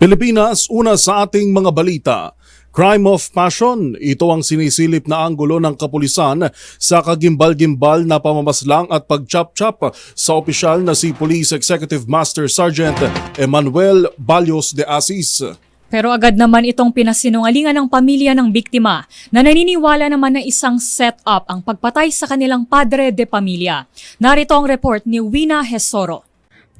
Pilipinas, una sa ating mga balita. Crime of passion, ito ang sinisilip na anggulo ng kapulisan sa kagimbal-gimbal na pamamaslang at pag-chop-chop sa opisyal na si Police Executive Master Sergeant Emmanuel Balios de Asis. Pero agad naman itong pinasinungalingan ng pamilya ng biktima na naniniwala naman na isang set-up ang pagpatay sa kanilang padre de pamilya. Narito ang report ni Wina Hesoro.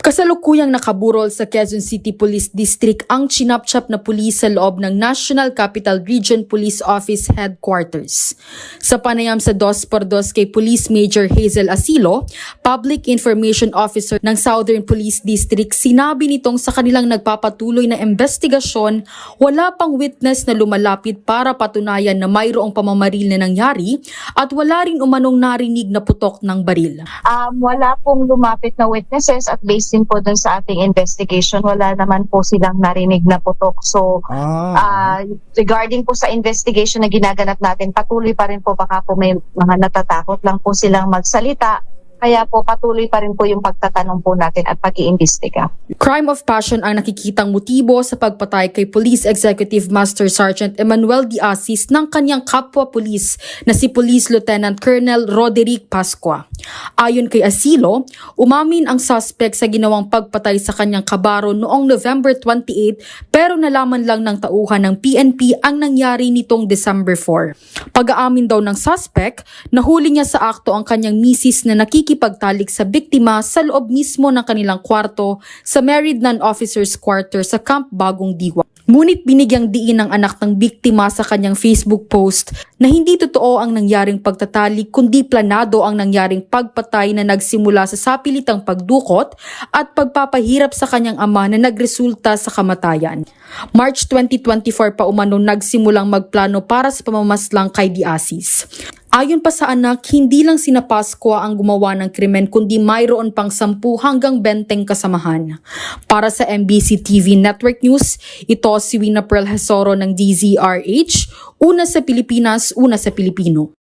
Kasalukuyang nakaburol sa Quezon City Police District ang chinapchap na pulis sa loob ng National Capital Region Police Office Headquarters. Sa panayam sa 2x2 kay Police Major Hazel Asilo, Public Information Officer ng Southern Police District, sinabi nitong sa kanilang nagpapatuloy na investigasyon, wala pang witness na lumalapit para patunayan na mayroong pamamaril na nangyari at wala rin umanong narinig na putok ng baril. Wala pong lumapit na witnesses at based din po dun sa ating investigation, wala naman po silang narinig na putok. So, regarding po sa investigation na ginaganap natin, patuloy pa rin po, baka po may mga natatakot lang po silang magsalita. Kaya po patuloy pa rin po yung pagtatanong po natin at pag-iimbestiga. Crime of passion ang nakikitang motibo sa pagpatay kay Police Executive Master Sergeant Emmanuel de Asis ng kanyang kapwa-pulis na si Police Lieutenant Colonel Roderick Pascua. Ayon kay Asilo, umamin ang suspect sa ginawang pagpatay sa kanyang kabaro noong November 28 pero nalaman lang ng tauhan ng PNP ang nangyari nitong December 4. Pag-aamin daw ng suspect, nahuli niya sa akto ang kanyang misis na nakikipagtalik sa biktima sa loob mismo ng kanilang kwarto sa Married Non-Officers Quarter sa Camp Bagong Diwa. Ngunit binigyang diin ng anak ng biktima sa kanyang Facebook post na hindi totoo ang nangyaring pagtatalik kundi planado ang nangyaring pagpatay na nagsimula sa sapilitang pagdukot at pagpapahirap sa kanyang ama na nagresulta sa kamatayan. March 2024 pa umano nagsimulang magplano para sa pamamaslang kay de Asis. Ayon pa sa anak, hindi lang sina Pascua ang gumawa ng krimen kundi mayroon pang 10 hanggang 20 kasamahan. Para sa MBC TV Network News, ito si Wina Pearl Hesoro ng DZRH, una sa Pilipinas, una sa Pilipino.